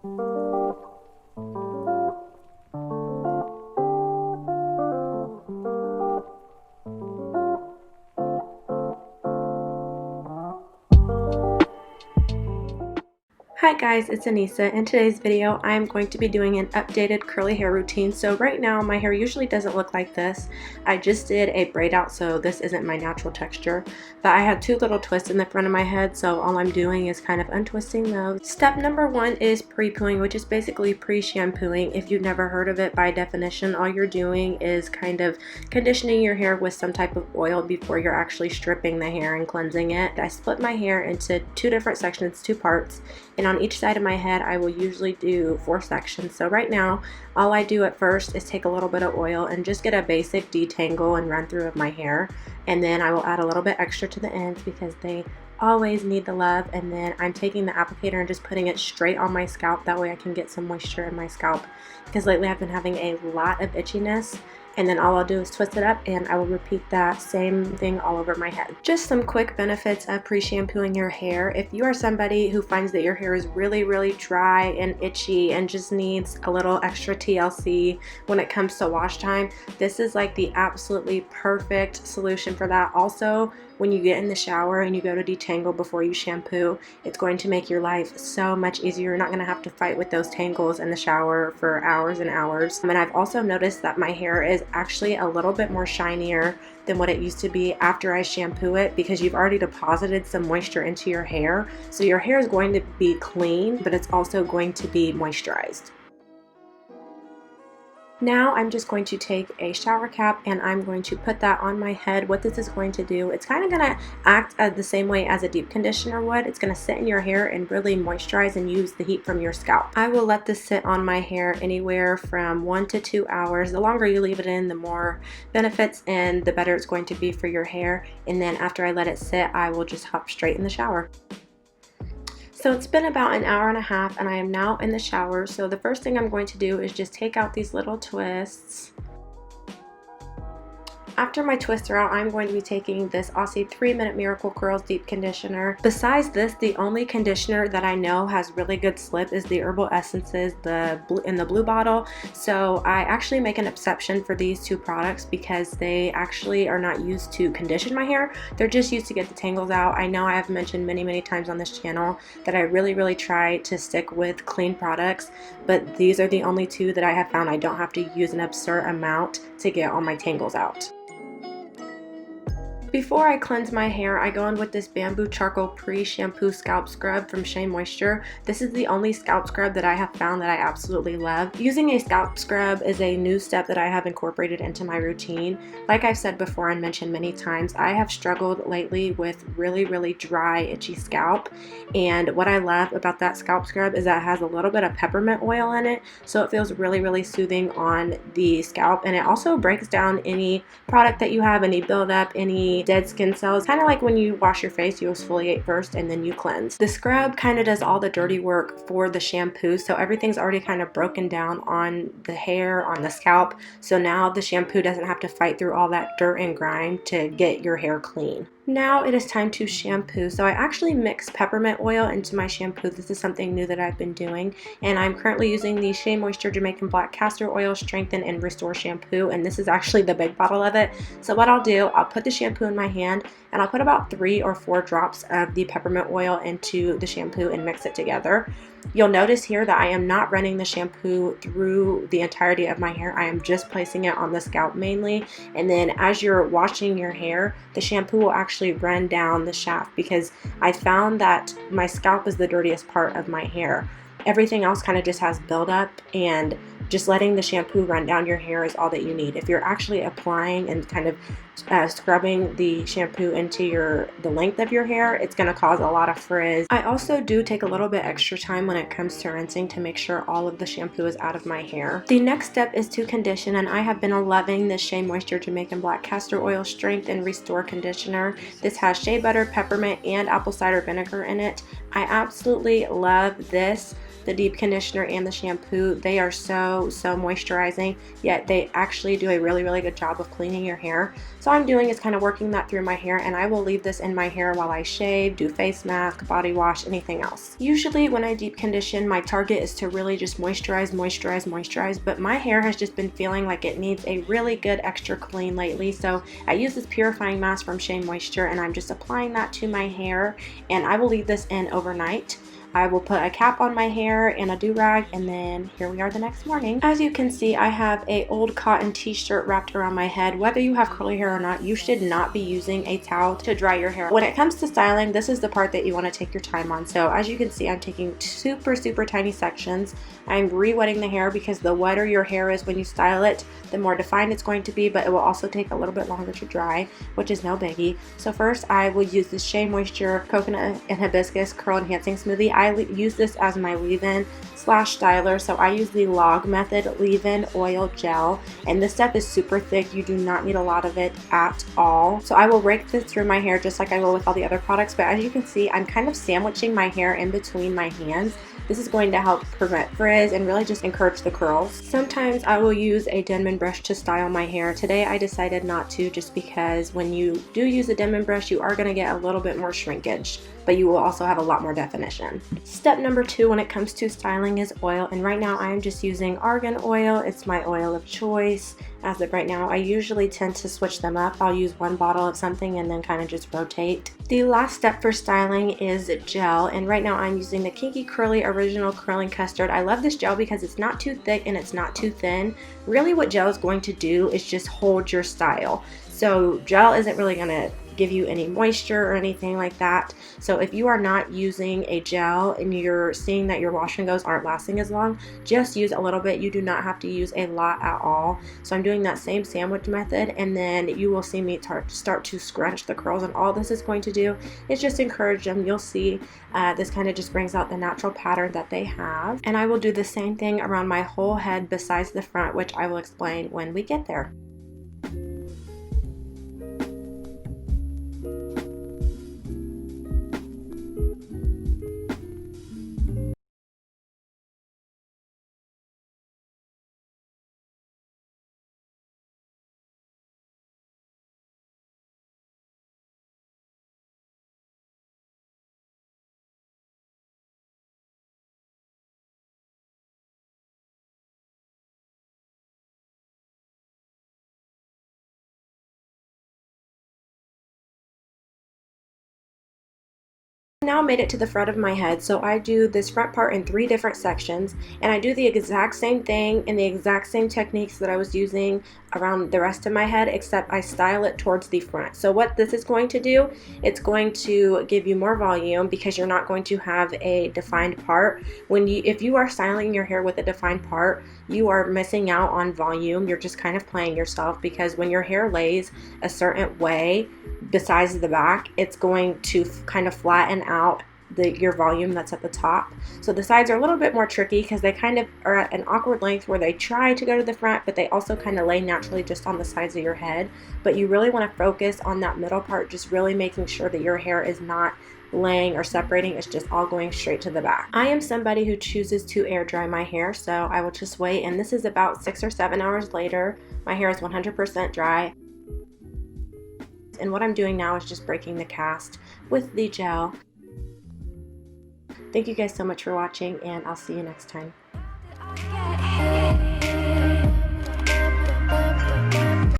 Hi guys, it's Anissa. In today's video, I'm going to be doing an updated curly hair routine. So right now, my hair usually doesn't look like this. I just did a braid out, so this isn't my natural texture. But I had two little twists in the front of my head, so all I'm doing is kind of untwisting those. Step number one is pre-pooing, which is basically pre-shampooing. If you've never heard of it, by definition, all you're doing is kind of conditioning your hair with some type of oil before you're actually stripping the hair and cleansing it. I split my hair into two different sections, two parts, and on each side of my head I will usually do 4 sections. So right now all I do at first is take a little bit of oil and just get a basic detangle and run through of my hair, and then I will add a little bit extra to the ends because they always need the love. And then I'm taking the applicator and just putting it straight on my scalp, that way I can get some moisture in my scalp, because lately I've been having a lot of itchiness. And then all I'll do is twist it up and I will repeat that same thing all over my head. Just some quick benefits of pre-shampooing your hair. If you are somebody who finds that your hair is really dry and itchy and just needs a little extra TLC when it comes to wash time, this is like the absolutely perfect solution for that. Also, when you get in the shower and you go to detangle before you shampoo, it's going to make your life so much easier. You're not going to have to fight with those tangles in the shower for hours and hours. And I've also noticed that my hair is actually a little bit more shinier than what it used to be after I shampoo it, because you've already deposited some moisture into your hair. So your hair is going to be clean, but it's also going to be moisturized. Now I'm just going to take a shower cap and I'm going to put that on my head. What this is going to do, it's kind of going to act the same way as a deep conditioner would. It's going to sit in your hair and really moisturize and use the heat from your scalp. I will let this sit on my hair anywhere from 1 to 2 hours. The longer you leave it in, the more benefits and the better it's going to be for your hair. And then after I let it sit, I will just hop straight in the shower. So it's been about an hour and a half and I am now in the shower. So the first thing I'm going to do is just take out these little twists. After my twists are out, I'm going to be taking this Aussie 3-Minute Miracle Curls Deep Conditioner. Besides this, the only conditioner that I know has really good slip is the Herbal Essences in the blue bottle. So I actually make an exception for these two products because they actually are not used to condition my hair. They're just used to get the tangles out. I know I have mentioned many times on this channel that I really try to stick with clean products, but these are the only two that I have found I don't have to use an absurd amount to get all my tangles out. Before I cleanse my hair, I go in with this Bamboo Charcoal Pre-Shampoo Scalp Scrub from Shea Moisture. This is the only scalp scrub that I have found that I absolutely love. Using a scalp scrub is a new step that I have incorporated into my routine. Like I've said before and mentioned many times, I have struggled lately with really dry, itchy scalp. And what I love about that scalp scrub is that it has a little bit of peppermint oil in it, so it feels really soothing on the scalp. And it also breaks down any product that you have, any buildup, any dead skin cells. Kind of like when you wash your face, you exfoliate first and then you cleanse. The scrub kind of does all the dirty work for the shampoo, so everything's already kind of broken down on the hair, on the scalp, so now the shampoo doesn't have to fight through all that dirt and grime to get your hair clean. Now it is time to shampoo. So I actually mix peppermint oil into my shampoo. This is something new that I've been doing, and I'm currently using the Shea Moisture Jamaican Black Castor Oil Strengthen and Restore Shampoo, and this is actually the big bottle of it. So what I'll do, I'll put the shampoo in my hand and I'll put about 3 or 4 drops of the peppermint oil into the shampoo and mix it together. You'll notice here that I am not running the shampoo through the entirety of my hair. I am just placing it on the scalp mainly, and then as you're washing your hair, the shampoo will actually run down the shaft, because I found that my scalp is the dirtiest part of my hair. Everything else kind of just has buildup, and just letting the shampoo run down your hair is all that you need. If you're actually applying and kind of scrubbing the shampoo into the length of your hair, it's going to cause a lot of frizz. I also do take a little bit extra time when it comes to rinsing to make sure all of the shampoo is out of my hair. The next step is to condition, and I have been loving this Shea Moisture Jamaican Black Castor Oil Strength and Restore Conditioner. This has shea butter, peppermint, and apple cider vinegar in it. I absolutely love this. the deep conditioner and the shampoo, they are so moisturizing, yet they actually do a really good job of cleaning your hair. So all I'm doing is kind of working that through my hair, and I will leave this in my hair while I shave, do face mask, body wash, anything else. Usually when I deep condition, my target is to really just moisturize, but my hair has just been feeling like it needs a really good extra clean lately. So I use this purifying mask from Shea Moisture, and I'm just applying that to my hair, and I will leave this in overnight. I will put a cap on my hair and a do-rag, and then here we are the next morning. As you can see, I have a old cotton t-shirt wrapped around my head. Whether you have curly hair or not, you should not be using a towel to dry your hair. When it comes to styling, this is the part that you want to take your time on. So as you can see, I'm taking super tiny sections. I'm re-wetting the hair because the wetter your hair is when you style it, the more defined it's going to be, but it will also take a little bit longer to dry, which is no biggie. So first, I will use this Shea Moisture Coconut and Hibiscus Curl Enhancing Smoothie. I use this as my leave-in slash styler, so I use the Log Method leave-in oil gel, and this stuff is super thick. You do not need a lot of it at all. So I will rake this through my hair just like I will with all the other products, but as you can see, I'm kind of sandwiching my hair in between my hands. This is going to help prevent frizz and really just encourage the curls. Sometimes I will use a Denman brush to style my hair. Today I decided not to, just because when you do use a Denman brush, you are going to get a little bit more shrinkage, but you will also have a lot more definition. Step number 2 when it comes to styling is oil, and right now I am just using argan oil. It's my oil of choice. As of right now, I usually tend to switch them up. I'll use one bottle of something and then kind of just rotate. The last step for styling is gel, and right now I'm using the Kinky Curly Original Curling Custard. I love this gel because it's not too thick and it's not too thin. Really what gel is going to do is just hold your style. So gel isn't really going to give you any moisture or anything like that. So if you are not using a gel and you're seeing that your wash and goes aren't lasting as long, just use a little bit. You do not have to use a lot at all. So I'm doing that same sandwich method, and then you will see me start to scrunch the curls, and all this is going to do is just encourage them. You'll see this kind of just brings out the natural pattern that they have, and I will do the same thing around my whole head besides the front, which I will explain when we get there. Now made it to the front of my head, so I do this front part in 3 different sections, and I do the exact same thing in the exact same techniques that I was using around the rest of my head, except I style it towards the front. So what this is going to do, it's going to give you more volume because you're not going to have a defined part. If you are styling your hair with a defined part, you are missing out on volume. You're just kind of playing yourself, because when your hair lays a certain way besides the back, it's going to kind of flatten out your volume that's at the top. So the sides are a little bit more tricky because they kind of are at an awkward length where they try to go to the front, but they also kind of lay naturally just on the sides of your head. But you really want to focus on that middle part, just really making sure that your hair is not laying or separating. It's just all going straight to the back. I am somebody who chooses to air dry my hair, so I will just wait, and this is about 6 or 7 hours later. My hair is 100% dry. And what I'm doing now is just breaking the cast with the gel. Thank you guys so much for watching, and I'll see you next time.